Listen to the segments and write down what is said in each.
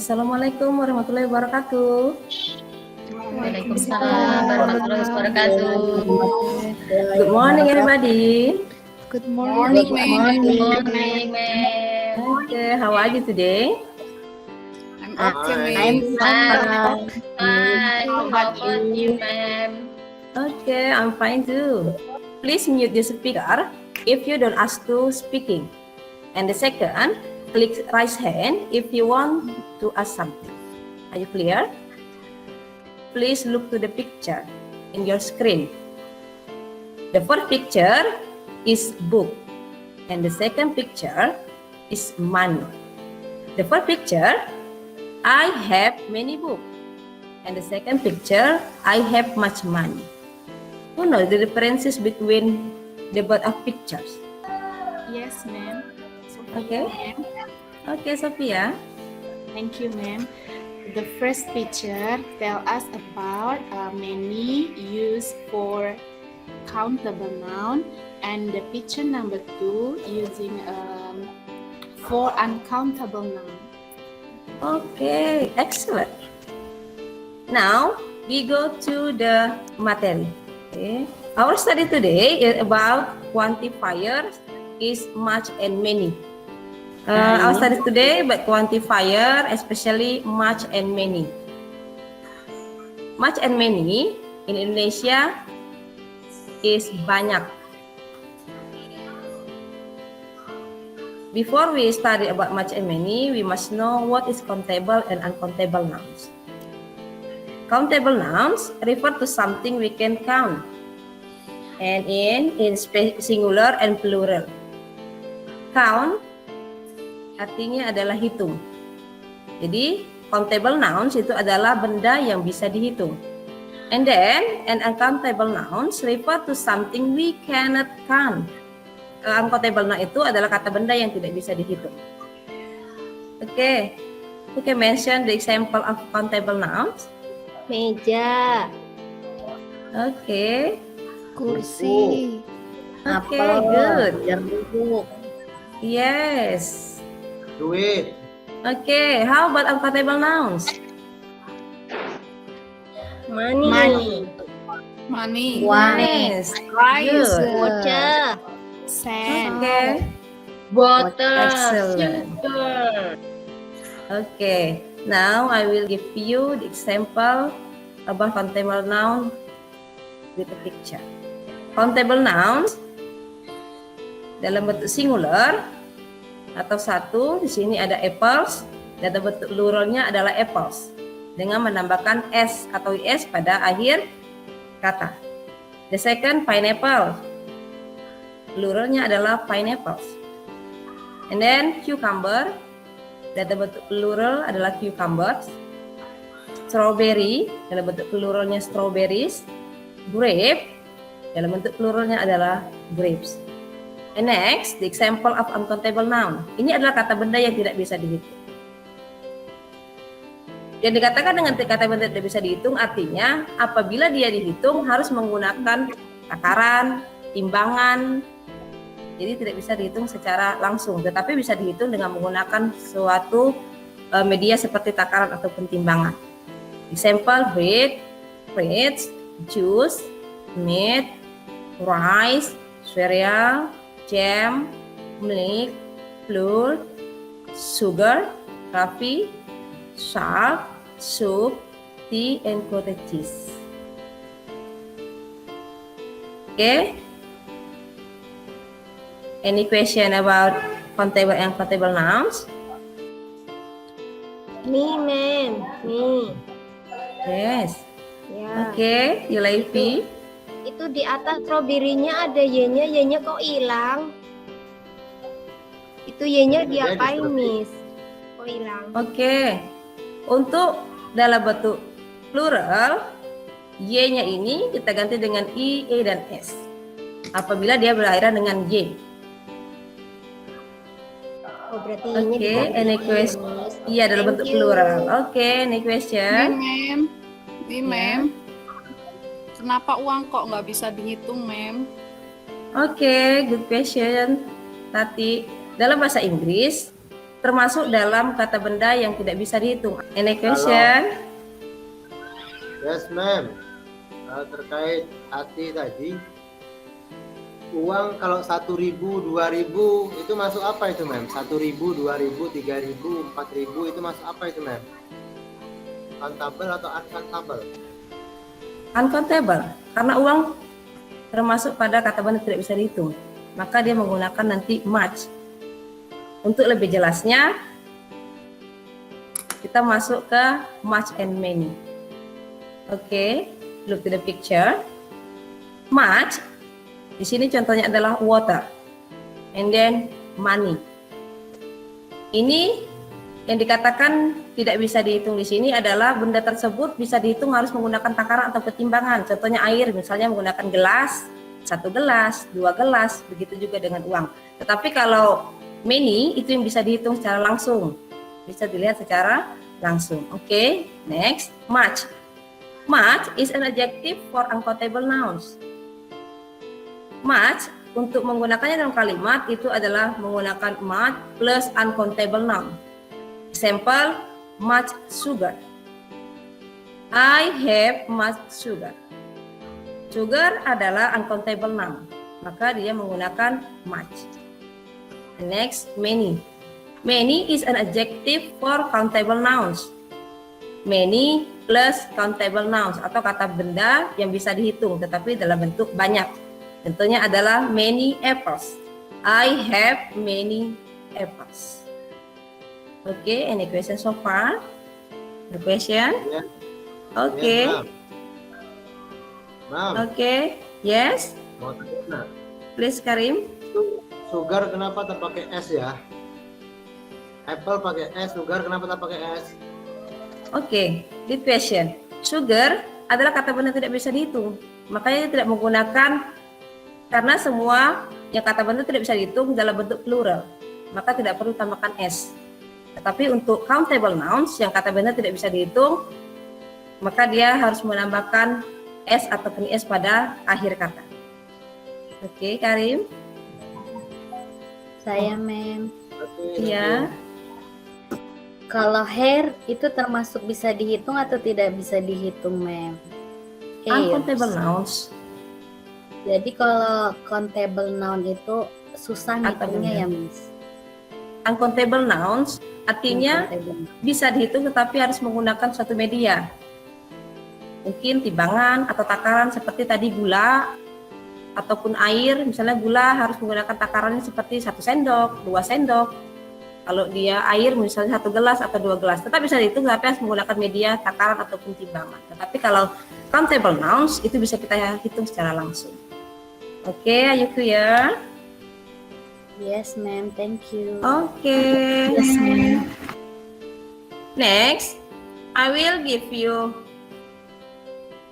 Assalamualaikum warahmatullahi wabarakatuh. Waalaikumsalam warahmatullahi wabarakatuh. Good morning, everybody. Good morning, Good morning, ma'am. Okay, how are you today? I'm okay, I'm ma'am. fine. How about you, ma'am? Okay, I'm fine too. Please mute the speaker if you don't ask to speaking. And the second, click raise hand if you want to ask something. Are you clear? Please look to the picture in your screen. The first picture is book, and the second picture is money. The first picture, I have many books, and the second picture, I have much money. Who knows the differences between the both of pictures? Yes, ma'am. Okay. Okay, Sophia. Thank you, ma'am. The first picture tell us about many used for countable noun, and the picture number 2 using for uncountable noun. Okay, excellent. Now we go to the material. Okay. Our study today is about quantifiers is much and many. Our study today about quantifier, especially much and many. Much and many in Indonesia is banyak. Before we study about much and many, we must know what is countable and uncountable nouns. Countable nouns refer to something we can count, and in singular and plural. Count artinya adalah hitung. Jadi countable nouns itu adalah benda yang bisa dihitung. And then an uncountable nouns refer to something we cannot count. Uncountable noun itu adalah kata benda yang tidak bisa dihitung. Okay, we can mention the example of countable nouns. Meja, Okay, kursi, okay, good. buku, Yes. Duit. Okay, how about uncountable nouns? money, Money, Yes, rice, good. voucher, sand, Okay, Water, excellent. sugar. Okay, now I will give you the example about countable noun with a picture. Countable nouns dalam bentuk singular atau satu, di sini ada apples, dan dalam bentuk pluralnya adalah apples dengan menambahkan s atau is pada akhir kata. The second, pineapple, pluralnya adalah pineapples. And then cucumber, dalam bentuk plural adalah cucumbers. Strawberry, dalam bentuk pluralnya strawberries. Grape, dalam bentuk pluralnya adalah grapes. And next, the example of uncountable noun. Ini adalah kata benda yang tidak bisa dihitung. Yang dikatakan dengan kata benda tidak bisa dihitung artinya apabila dia dihitung harus menggunakan takaran, timbangan. Jadi tidak bisa dihitung secara langsung, tetapi bisa dihitung dengan menggunakan suatu media seperti takaran ataupun timbangan. Example, bread, fruits, juice, meat, rice, cereal, jam, milk, flour, sugar, coffee, salt, soup, tea, and cottage cheese. Okay. Any question about countable and uncountable nouns? me, ma'am, me. Yes. Ya, Okay, Yulaifi. itu di atas strawberry-nya ada y-nya, y-nya kok hilang? Itu y-nya diapain, Miss? Kok hilang? Oke. Untuk dalam bentuk plural, y-nya ini kita ganti dengan i, e, dan s. Apabila dia berakhiran dengan y. Oh, berarti y-nya Oke, diganti any y, question? Miss. Iya, dalam Thank bentuk you. plural. Oke, any Me, question? ma'am. Me, ma'am. Kenapa uang kok nggak bisa dihitung, ma'am? Oke, good question. Tati, dalam bahasa Inggris, termasuk dalam kata benda yang tidak bisa dihitung. Any question? Yes, ma'am. Terkait hati tadi, uang kalau 1.000, 2.000 itu masuk apa itu, ma'am? 1.000, 2.000, 3.000, 4.000 itu masuk apa itu, ma'am? Countable atau uncountable? Uncountable, karena uang termasuk pada kata benda tidak bisa dihitung, maka dia menggunakan nanti much. Untuk lebih jelasnya, kita masuk ke much and many. Oke, look to the picture. Much, di sini contohnya adalah water, and then money. Ini yang dikatakan tidak bisa dihitung di sini adalah benda tersebut bisa dihitung harus menggunakan takaran atau pertimbangan. Contohnya air, misalnya menggunakan gelas, 1 gelas, 2 gelas, begitu juga dengan uang. Tetapi kalau many itu yang bisa dihitung secara langsung, bisa dilihat secara langsung. Oke, next, much. Much is an adjective for uncountable nouns. Much untuk menggunakannya dalam kalimat itu adalah menggunakan much plus uncountable noun. Example, much sugar. I have much sugar. Sugar adalah uncountable noun, maka dia menggunakan much. Next, many. Many is an adjective for countable nouns. Many plus countable nouns atau kata benda yang bisa dihitung tetapi dalam bentuk banyak. Contohnya adalah many apples. I have many apples. Okay, any question so far? The question? Yes. Okay. Yes, ma'am. Okay. Yes. Mau tanya, Please, Karim. sugar kenapa tak pakai S ya? Apple pakai S, sugar kenapa tak pakai S? Okay, good question. Sugar adalah kata benda tidak bisa dihitung. Makanya tidak menggunakan, karena semua yang kata benda tidak bisa dihitung dalam bentuk plural. Maka tidak perlu tambahkan S. Tetapi untuk countable nouns yang kata benda tidak bisa dihitung, maka dia harus menambahkan S ataupun S pada akhir kata. Oke, Karim? Saya, ma'am. Iya. Kalau hair itu termasuk bisa dihitung atau tidak bisa dihitung, ma'am? Uncountable nouns. Jadi kalau countable noun itu susah Atau ngitungnya benda. ya, Miss? Uncountable nouns artinya Uncountable. bisa dihitung tetapi harus menggunakan suatu media. Mungkin timbangan atau takaran seperti tadi gula ataupun air. Misalnya gula harus menggunakan takarannya seperti 1 sendok, 2 sendok. Kalau dia air misalnya 1 gelas atau 2 gelas. Tetap bisa dihitung tapi harus menggunakan media takaran ataupun timbangan. Tetapi kalau countable nouns itu bisa kita hitung secara langsung. Oke, are you clear? Yes, ma'am. Thank you. Okay. Yes, ma'am. Next, I will give you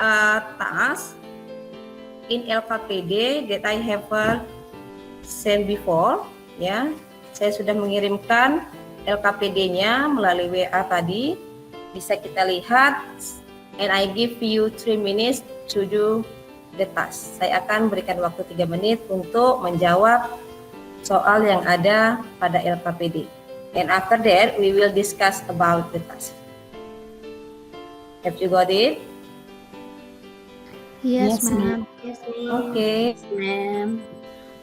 a task in LKPD that I have sent before. Ya, saya sudah mengirimkan LKPD-nya melalui WA tadi. Bisa kita lihat. And I give you 3 minutes to do the task. Saya akan berikan waktu 3 menit untuk menjawab soal yang ada pada LKPD. And after that, we will discuss about the task. Have you got it? Yes, Yes, ma'am. Yes, ma'am. Okay, Yes, ma'am.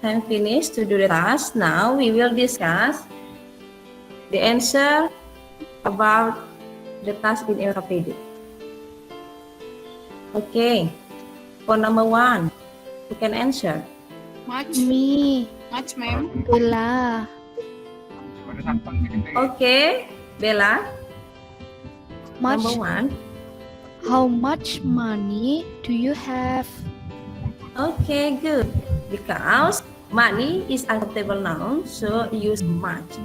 I'm finished to do the task. Now we will discuss the answer about the task in LKPD. Okay, for number 1, who can answer? Much. Me, Much, ma'am. Bella. Okay, Bella, Much. number 1. How much money do you have? Okay, good. Because money is uncountable noun, so use much.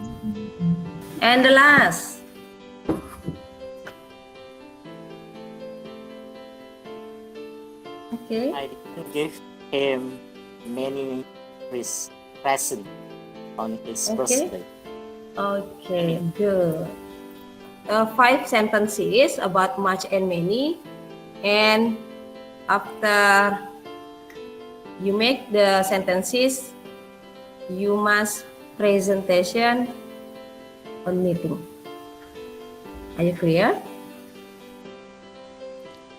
And the last. Okay. I didn't give him many presents on his Okay. birthday. Okay, good. 5 sentences about much and many, and after you make the sentences, you must presentation on knitting. Are you clear?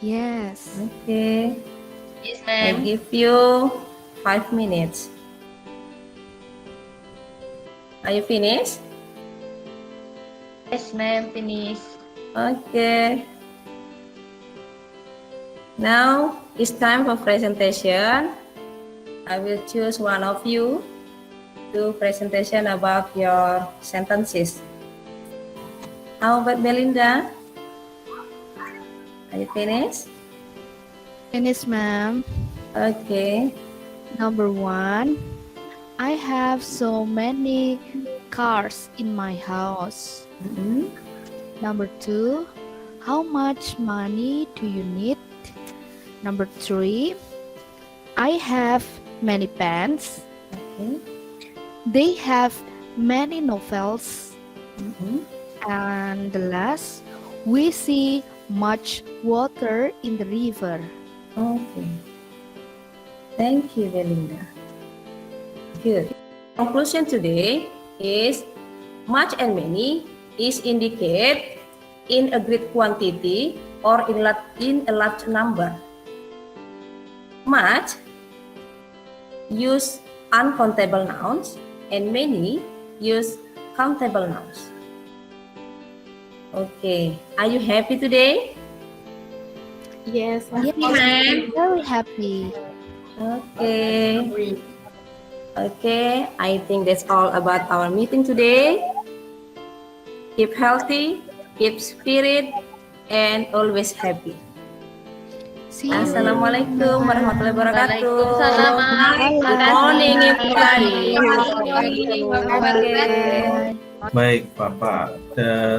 Yes. Okay. Yes, I ma'am. give you 5 minutes. Are you finished? Yes, ma'am. Finish. Okay. Now it's time for presentation. I will choose one of you to presentation about your sentences. How about Belinda? Are you finished? Finish, ma'am. Okay. Number 1. I have so many cars in my house. Mhm. Number 2. How much money do you need? Number 3. I have many pens. Okay. They have many novels. Mhm. And the last, we see much water in the river. Okay. Thank you, Belinda. Good. Conclusion today is much and many is indicate in a great quantity or in a large number. Much use uncountable nouns and many use countable nouns. Okay, are you happy today? Yes, Yes, ma'am. very happy. Okay. Okay, I think that's all about our meeting today. Keep healthy, keep spirit, and always happy. See you. Assalamualaikum warahmatullahi wabarakatuh. Waalaikumsalam, Ma'am. Good Terima kasih. morning, everybody. Bye. Baik, Bapak.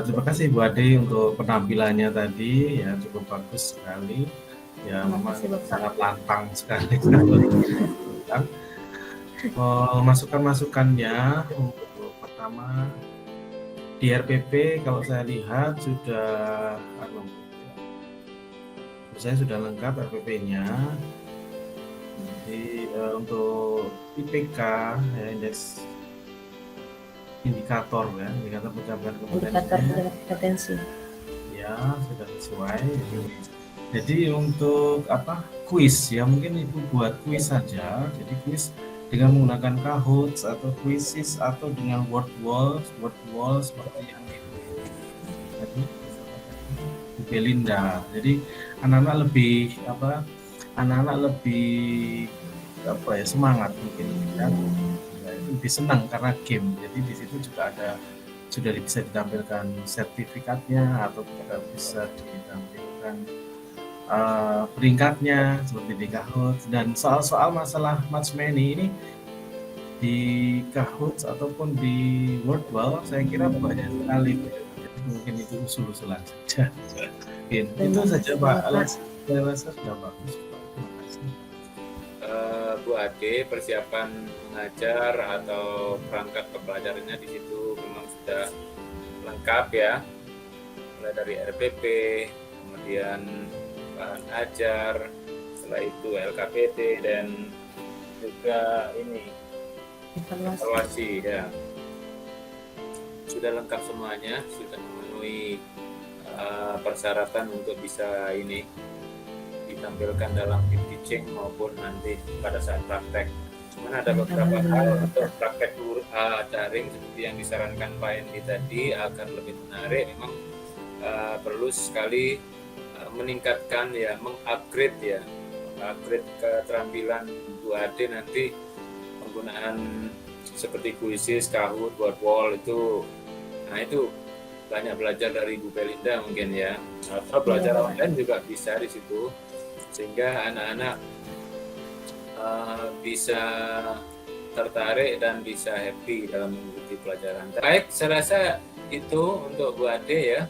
Terima kasih Bu Ade untuk penampilannya tadi, ya cukup bagus sekali. Ya, Terima memang kasih, Bapak. sangat lantang sekali. Masukan-masukannya untuk pertama di RPP kalau saya lihat saya sudah lengkap RPP-nya. Jadi untuk IPK ya, indeks indikator pencapaian Indikator kompetensinya kompetensi. ya sudah sesuai. Jadi untuk kuis ya, mungkin Ibu buat kuis saja. Jadi kuis dengan menggunakan Kahoot atau Quizzes atau dengan word wall seperti yang Ibu tadi Bu Belinda. Jadi anak-anak lebih semangat mungkin kan, lebih senang karena game. Jadi di situ juga sudah bisa ditampilkan sertifikatnya atau bisa ditampilkan peringkatnya seperti di Kahoot. Dan soal-soal masalah match many ini di Kahoot ataupun di Wordwall saya kira banyak sekali. Jadi mungkin itu usul-usulan saja. Itu saja Pak. Saya rasa sudah bagus Pak. Terima kasih. Bu Ade, persiapan mengajar atau perangkat pembelajarannya di situ memang sudah lengkap ya, mulai dari RPP, kemudian bahan ajar, setelah itu LKPD dan juga ini evaluasi ya. Sudah lengkap semuanya, sudah memenuhi persyaratan untuk bisa ini ditampilkan dalam tim teaching maupun nanti pada saat praktek. Cuman ada beberapa hal untuk praktek daring seperti yang disarankan Pak Endi tadi agar lebih menarik, memang perlu sekali meningkatkan ya, mengupgrade keterampilan Bu Ade nanti penggunaan seperti Quizzes, Kahoot, Wordwall itu. Nah itu banyak belajar dari Bu Belinda mungkin ya, atau belajar online juga bisa di situ, sehingga anak-anak bisa tertarik dan bisa happy dalam mengikuti pelajaran. Baik, saya rasa itu untuk Bu Ade ya.